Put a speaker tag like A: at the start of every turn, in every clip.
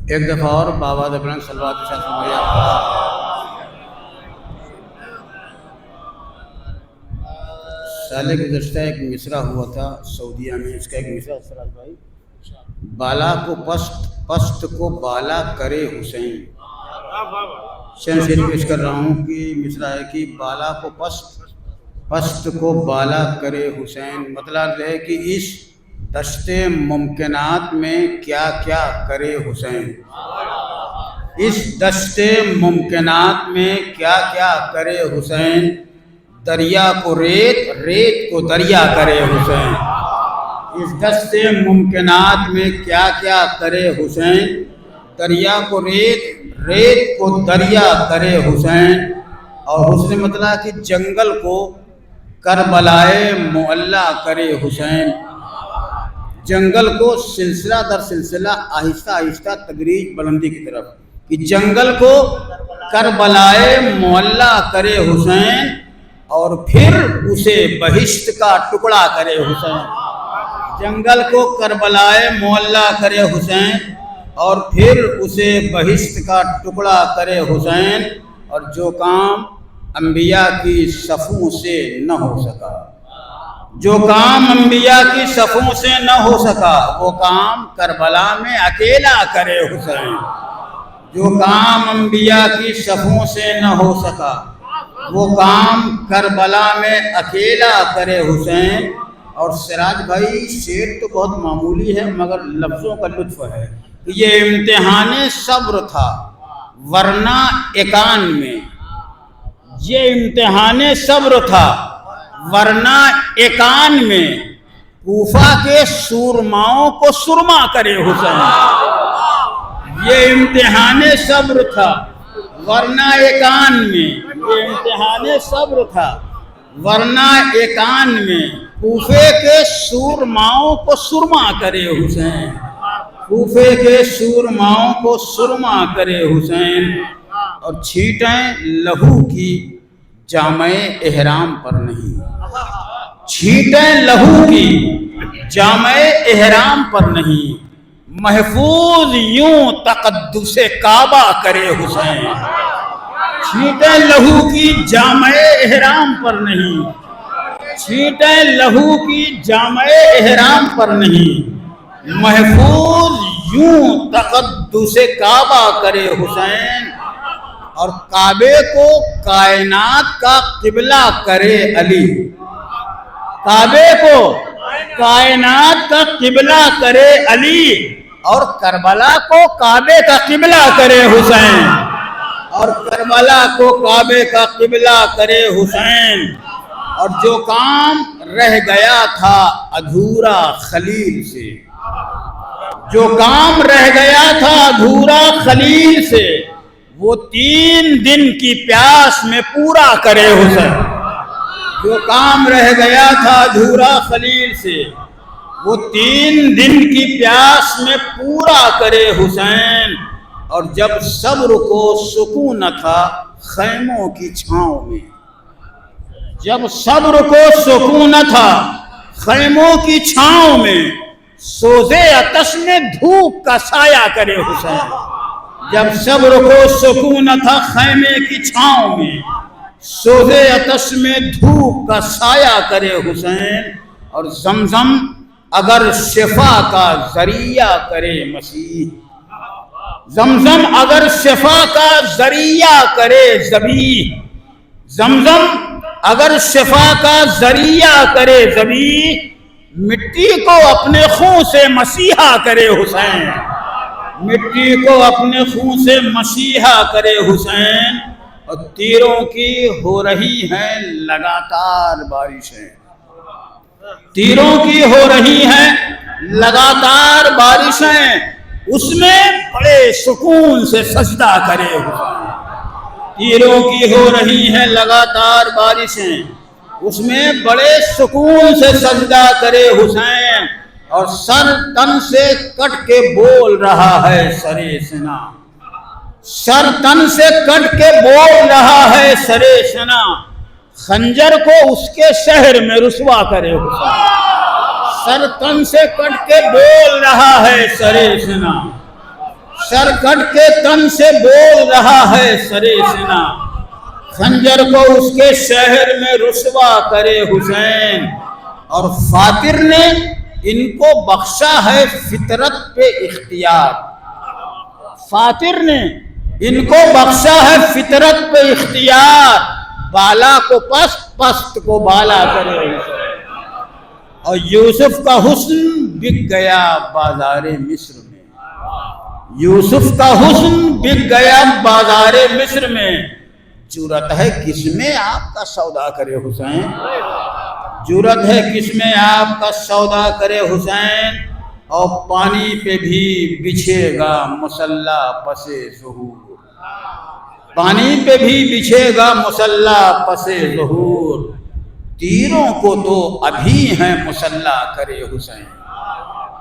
A: ایک دفعہ اور بابا بلند صلوات شاہ فرمایا۔ سال گزشتہ ایک مصرع ہوا تھا سعودیہ میں، اس کا ایک مصرع سراج بھائی، بالا کو پست، پست کو بالا کرے حسین۔ شعر شریف پیش کر رہا ہوں کہ مصرع ہے کہ بالا کو پست، پست کو بالا کرے حسین۔ مطلب ہے کہ اس دشت ممکنات میں کیا کیا کرے حسین، اس دشت ممکنات میں کیا کیا کرے حسین۔ دریا کو ریت، ریت کو دریا کرے حسین۔ اس دشت ممکنات میں کیا کیا کرے حسین، دریا کو ریت، ریت کو دریا کرے حسین۔ اور حسن مطلع کہ جنگل کو کربلائے معلیٰ کرے حسین۔ جنگل کو سلسلہ در سلسلہ آہستہ آہستہ تدریج بلندی کی طرف، کہ جنگل کو کربلائے معلیٰ کرے حسین اور پھر اسے بہشت کا ٹکڑا کرے حسین۔ جنگل کو کربلائے معلیٰ کرے حسین اور پھر اسے بہشت کا ٹکڑا کرے حسین۔ اور جو کام انبیاء کی صفوں سے نہ ہو سکا، جو کام انبیاء کی صفوں سے نہ ہو سکا، وہ کام کربلا میں اکیلا کرے حسین۔ جو کام انبیاء کی صفوں سے نہ ہو سکا، وہ کام کربلا میں اکیلا کرے حسین۔ اور سراج بھائی شعر تو بہت معمولی ہے مگر لفظوں کا لطف ہے۔ یہ امتحان صبر تھا ورنہ ایکان میں، یہ امتحان صبر تھا ورنہ ایکان میں، کوفہ کے سورماؤں کو سرما کرے حسین۔ یہ امتحان صبر تھا ورنہ ایکان میں، یہ امتحان صبر تھا ورنہ ایکان میں، کوفے کے سورماؤں کو سرما کرے حسین۔ کوفے کے سورماؤں کو سرما کرے حسین۔ اور چھینٹیں لہو کی جامع احرام پر نہیں، چھینٹیں لہو کی جامع احرام پر نہیں، محفوظ یوں تقدس کعبہ کرے حسین۔ چھینٹیں لہو کی جامع احرام پر نہیں، چھینٹیں لہو کی جامع احرام پر نہیں، محفوظ یوں تقدس کعبہ کرے حسین۔ اور کعبے کو کائنات کا قبلہ کرے علی، کعبے کو کائنات کا قبلہ کرے علی، اور کربلا کو کعبے کا قبلہ کرے حسین، اور کربلا کو کعبے کا قبلہ کرے حسین۔ اور جو کام رہ گیا تھا ادھورا خلیل سے، جو کام رہ گیا تھا ادھورا خلیل سے، وہ 3 دن کی پیاس میں پورا کرے حسین۔ جو کام رہ گیا تھا ادھورا خلیل سے، وہ 3 دن کی پیاس میں پورا کرے حسین۔ اور جب صبر کو سکون نہ تھا خیموں کی چھاؤں میں، جب صبر کو سکون نہ تھا خیموں کی چھاؤں میں، سوزے آتش میں دھوپ کا سایہ کرے حسین۔ جب صبر کو سکون نہ تھا خیمے کی چھاؤں میں، سوزے آتش میں دھوپ کا سایہ کرے حسین۔ اور زمزم اگر شفا کا ذریعہ کرے مسیح، زمزم اگر شفا کا ذریعہ کرے ذبیح، زمزم اگر شفا کا ذریعہ کرے ذبیح، مٹی کو اپنے خون سے مسیحا کرے حسین، مٹی کو اپنے خون سے مسیحا کرے حسین۔ اور تیروں کی ہو رہی ہیں لگاتار بارشیں، تیروں کی ہو رہی ہیں لگاتار بارشیں، اس میں بڑے سکون سے سجدہ کرے حسین۔ تیروں کی ہو رہی ہیں لگاتار بارشیں، اس میں بڑے سکون سے سجدہ کرے حسین۔ اور سر تن سے کٹ کے بول رہا ہے سرے سنا، سر تن سے کٹ کے بول رہا ہے سرے سنا، خنجر کو اس کے شہر میں رسوا کرے حسین۔ سر تن سے کٹ کے بول رہا ہے سرے سنا، سر کٹ کے تن سے بول رہا ہے سرے سنا، خنجر کو اس کے شہر میں رسوا کرے حسین. اور فاتر نے ان کو بخشا ہے فطرت پہ اختیار، فاتر نے ان کو بخشا ہے فطرت پہ اختیار، بالا کو پست پست کو بالا کرے حسین. اور یوسف کا حسن بک گیا بازار مصر میں، یوسف کا حسن بک گیا بازار مصر میں. جرأت ہے کس میں آپ کا سودا کرے حسین، جرأت ہے کس میں آپ کا سودا کرے حسین. اور پانی پہ بھی بچھے گا مسلح پسے ظہور، پانی پہ بھی بچھے گا مسلح پسے ظہور. تیروں کو تو ابھی ہیں مسلح کرے حسین،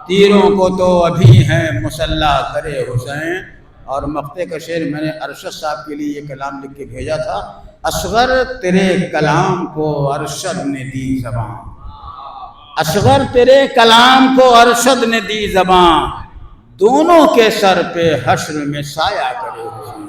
A: تیروں کو تو ابھی ہیں مسلح کرے حسین. اور مقطع کا شعر میں نے ارشد صاحب کے لیے یہ کلام لکھ کے بھیجا تھا. اصغر تیرے کلام کو ارشد نے دی زبان، اصغر تیرے کلام کو ارشد نے دی زبان، دونوں کے سر پہ حشر میں سایہ کرے حسین.